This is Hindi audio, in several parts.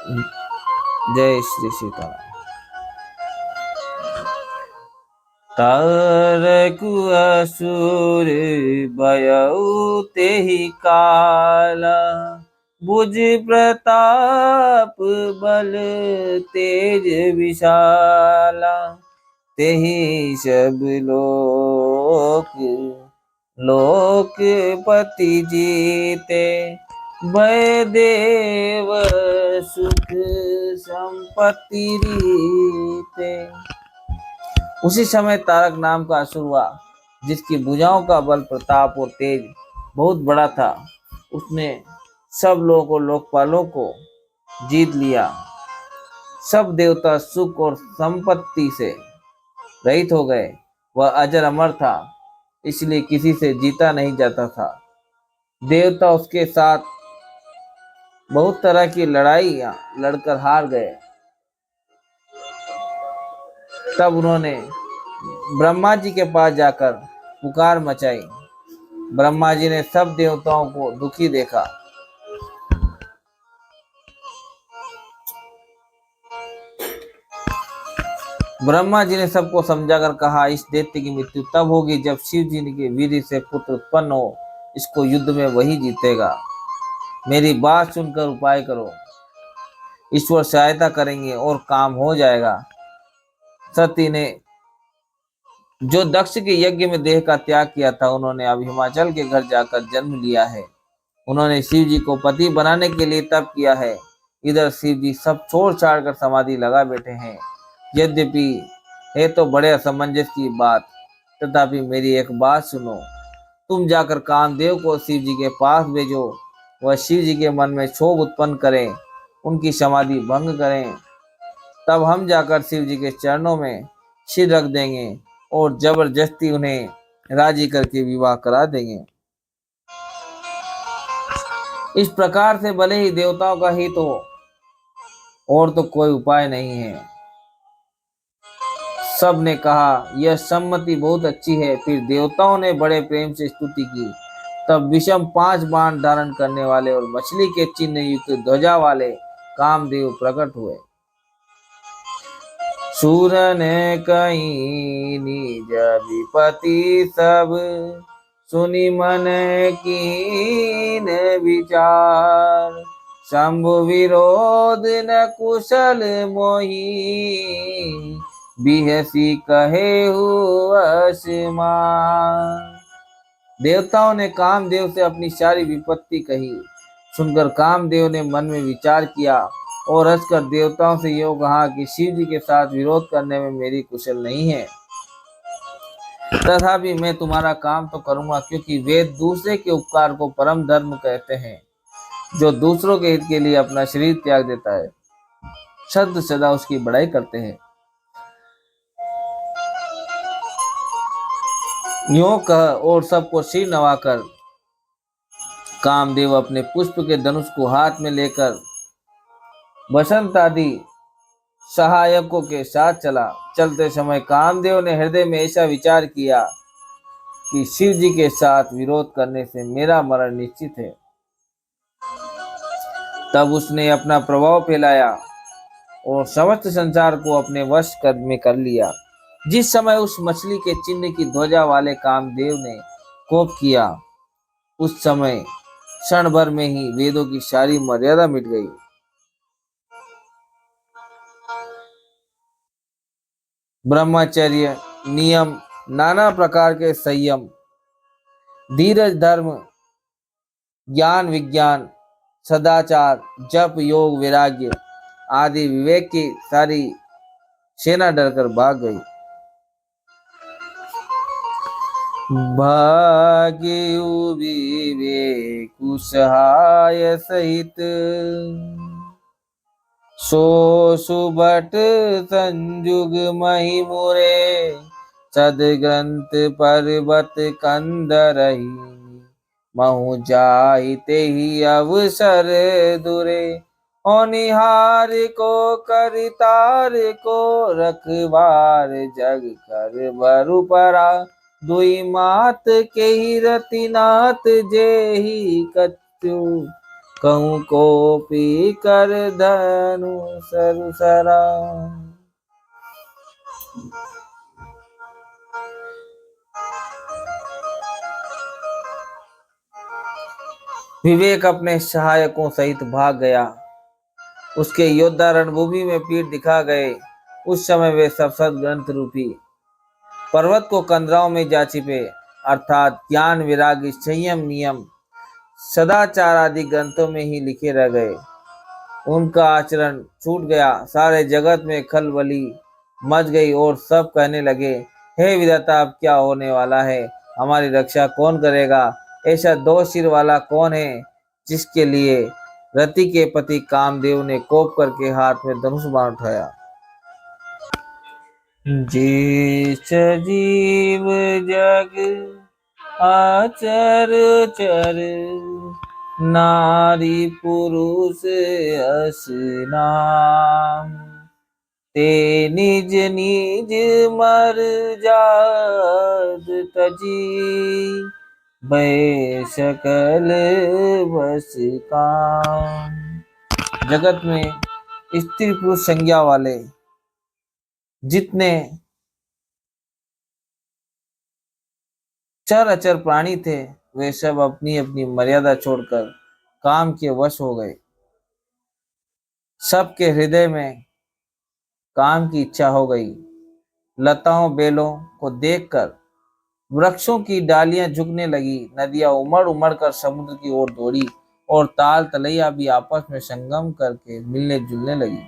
जय श्री सीताराम। तारकु असुर भयउ तेहि काला, भुज प्रताप बल तेज विशाला। तेहि सब लोकपति जीते, भय देव सुख संपत्ति रीते। उसी समय तारक नाम का असुर हुआ, जिसकी भुजाओं का बल, प्रताप और तेज बहुत बड़ा था। उसने सब लोगों को, लोकपालों को जीत लिया। सब देवता सुख और संपत्ति से रहित हो गए। वह अजर अमर था, इसलिए किसी से जीता नहीं जाता था। देवता उसके साथ बहुत तरह की लड़ाइयां लड़कर हार गए। तब उन्होंने ब्रह्मा जी के पास जाकर पुकार मचाई। ब्रह्मा जी ने सब देवताओं को दुखी देखा। ब्रह्मा जी ने सबको समझाकर कहा, इस दैत्य की मृत्यु तब होगी जब शिव जी के वीर्य से पुत्र उत्पन्न हो। इसको युद्ध में वही जीतेगा। मेरी बात सुनकर उपाय करो, ईश्वर सहायता करेंगे और काम हो जाएगा। सती ने जो दक्ष के यज्ञ में देह का त्याग किया था, उन्होंने अब हिमाचल के घर जाकर जन्म लिया है। उन्होंने शिव जी को पति बनाने के लिए तप किया है। इधर शिव जी सब छोड़ छाड़ कर समाधि लगा बैठे हैं। यद्यपि है तो बड़े असमंजस की बात, तथापि मेरी एक बात सुनो। तुम जाकर कामदेव को शिव जी के पास भेजो। वह शिव जी के मन में क्षोभ उत्पन्न करें, उनकी समाधि भंग करें। तब हम जाकर शिव जी के चरणों में सिर रख देंगे और जबरदस्ती उन्हें राजी करके विवाह करा देंगे। इस प्रकार से भले ही देवताओं का हित हो, और तो कोई उपाय नहीं है। सब ने कहा, यह सम्मति बहुत अच्छी है। फिर देवताओं ने बड़े प्रेम से स्तुति की। तब विषम 5 बाण धारण करने वाले और मछली के चिन्ह युक्त ध्वजा वाले कामदेव प्रकट हुए। सूर ने कही निज विपति सब, सुनि मन कीन विचार। शंभु विरोध न कुशल मोही, बिहसी कहे असमान। देवताओं ने कामदेव से अपनी सारी विपत्ति कही। सुनकर कामदेव ने मन में विचार किया और हंसकर देवताओं से यो कहा कि शिव जी के साथ विरोध करने में मेरी कुशल नहीं है। तथापि मैं तुम्हारा काम तो करूंगा, क्योंकि वेद दूसरे के उपकार को परम धर्म कहते हैं। जो दूसरों के हित के लिए अपना शरीर त्याग देता है, सद सदा उसकी बड़ाई करते हैं। यूं कह और सबको सिर नवाकर कामदेव अपने पुष्प के धनुष को हाथ में लेकर बसंत आदि सहायकों के साथ चला। चलते समय कामदेव ने हृदय में ऐसा विचार किया कि शिव जी के साथ विरोध करने से मेरा मरण निश्चित है। तब उसने अपना प्रभाव फैलाया और समस्त संसार को अपने वश में कर लिया। जिस समय उस मछली के चिन्ह की ध्वजा वाले कामदेव ने कोप किया, उस समय क्षण भर में ही वेदों की सारी मर्यादा मिट गई। ब्रह्मचर्य, नियम, नाना प्रकार के संयम, धीरज, धर्म, ज्ञान, विज्ञान, सदाचार, जप, योग, वैराग्य आदि विवेक की सारी सेना डरकर भाग गई। भाग्यु विवेकु सहाय सहित, सो सुबट संजुग मही मुरे। सदग्रंथ पर्वत कंदरही, महु जाहिते ही अवसर दुरे। होनिहार को करितार को, रखवार जग कर बरु परा। दुई मात के ही रतिनाथ, जे ही कछु कहूँ को पी कर धनु सरसरा। विवेक अपने सहायकों सहित भाग गया। उसके योद्धा रणभूमि में पीठ दिखा गए। उस समय वे सब सद्ग्रंथ रूपी पर्वत को कंदराओं में जा छिपे, अर्थात ज्ञान, विराग, संयम, नियम, सदाचार आदि ग्रंथों में ही लिखे रह गए। उनका आचरण छूट गया। सारे जगत में खलबली मच गई और सब कहने लगे, हे विधाता, अब क्या होने वाला है? हमारी रक्षा कौन करेगा? ऐसा दो सिर वाला कौन है जिसके लिए रति के पति कामदेव ने कोप करके हाथ में धनुष बाण उठाया। जे सजीव जग आचर चर, नारी पुरुष अस नाम, ते निज निज मर जात तजी, भय सकल बस काम। जगत में स्त्री पुरुष संज्ञा वाले जितने चर अचर प्राणी थे, वे सब अपनी अपनी मर्यादा छोड़कर काम के वश हो गए। सबके हृदय में काम की इच्छा हो गई। लताओं बेलों को देखकर वृक्षों की डालियां झुकने लगी, नदियां उमड़ उमड़ कर समुद्र की ओर दौड़ी और ताल तलैया भी आपस में संगम करके मिलने जुलने लगी।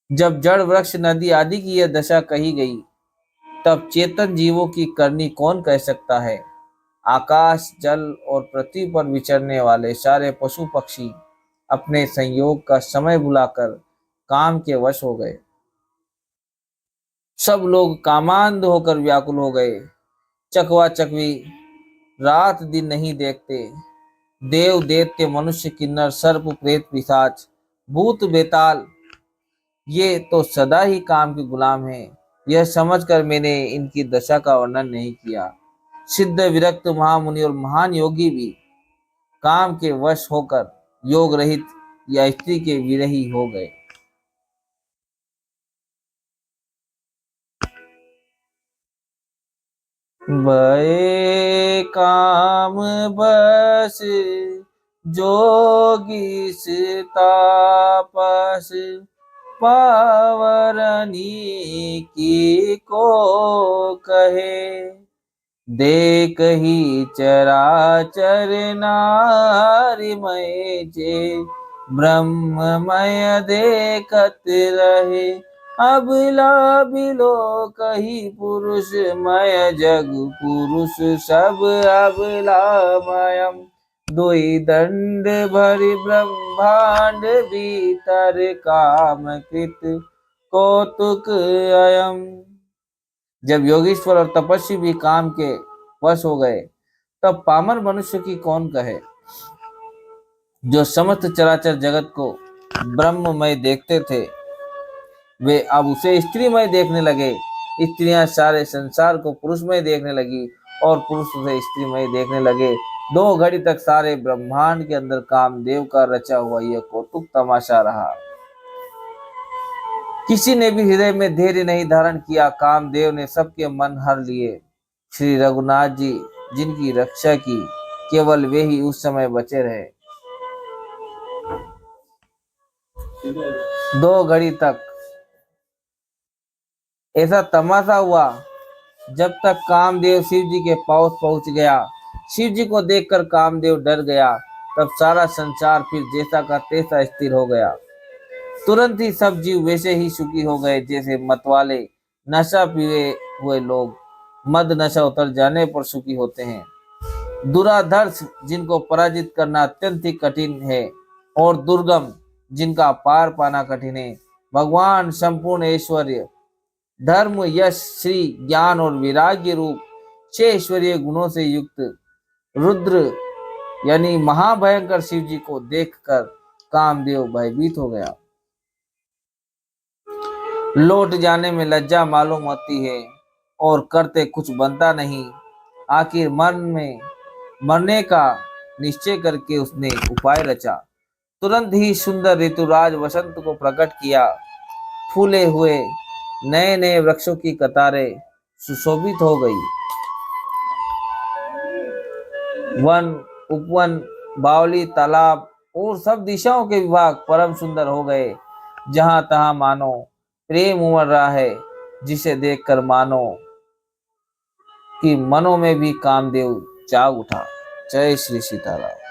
जब जड़ वृक्ष नदी आदि की यह दशा कही गई, तब चेतन जीवों की करनी कौन कह सकता है। आकाश, जल और पृथ्वी पर विचरने वाले सारे पशु पक्षी अपने संयोग का समय भुलाकर काम के वश हो गए। सब लोग कामांध होकर व्याकुल हो गए। चकवा चकवी रात दिन नहीं देखते। देव दैत्य मनुष्य किन्नर सर्प प्रेत पिशाच भूत बेताल ये तो सदा ही काम के गुलाम हैं। यह समझकर मैंने इनकी दशा का वर्णन नहीं किया। सिद्ध विरक्त महामुनि और महान योगी भी काम के वश होकर योग रहित या स्त्री के विरही हो गए। भय काम बस जोगी तापस, पावरनी की को कहे, देख ही चराचर नारिमय जे, ब्रह्ममय देखत रहे, अबला बिलो कही पुरुषमय जग, पुरुष सब अबलामयम, दुई दंड भरि ब्रह्मांड भीतर, काम कृत कौतुक अयम। जब योगीश्वर और तपस्वी भी काम के वश हो गए, तब पामर मनुष्य की कौन कहे। जो समस्त चराचर जगत को ब्रह्ममय देखते थे, वे अब उसे स्त्रीमय देखने लगे। स्त्रियां सारे संसार को पुरुषमय देखने लगी और पुरुष उसे स्त्रीमय देखने लगे। 2 घड़ी तक सारे ब्रह्मांड के अंदर कामदेव का रचा हुआ यह कौतुक तमाशा रहा। किसी ने भी हृदय में धैर्य नहीं धारण किया। कामदेव ने सबके मन हर लिए। श्री रघुनाथ जी जिनकी रक्षा की, केवल वे ही उस समय बचे रहे। 2 घड़ी तक ऐसा तमाशा हुआ जब तक कामदेव शिव जी के पास पहुंच गया। शिव जी को देखकर कामदेव डर गया। तब सारा संसार फिर जैसा का तैसा स्थिर हो गया। तुरंत ही सब जीव वैसे ही सुखी हो गए जैसे मतवाले नशा पिए हुए लोग मद नशा उतर जाने पर सुखी होते हैं। दुराधर्ष जिनको पराजित करना अत्यंत ही कठिन है और दुर्गम जिनका पार पाना कठिन है, भगवान संपूर्ण ऐश्वर्य, धर्म, यश, श्री, ज्ञान और वैराग्य रूप 6 ऐश्वर्य गुणों से युक्त रुद्र यानी महाभयंकर शिव जी को देखकर कामदेव भयभीत हो गया। लौट जाने में लज्जा मालूम होती है और करते कुछ बनता नहीं। आखिर मन में मरने का निश्चय करके उसने उपाय रचा। तुरंत ही सुंदर ऋतुराज वसंत को प्रकट किया। फूले हुए नए नए वृक्षों की कतारें सुशोभित हो गई। वन, उपवन, बावली, तालाब और सब दिशाओं के विभाग परम सुंदर हो गए। जहां तहां मानो प्रेम उमड़ रहा है, जिसे देखकर मानो कि मनों में भी कामदेव जाग उठा। जय श्री सीताराम।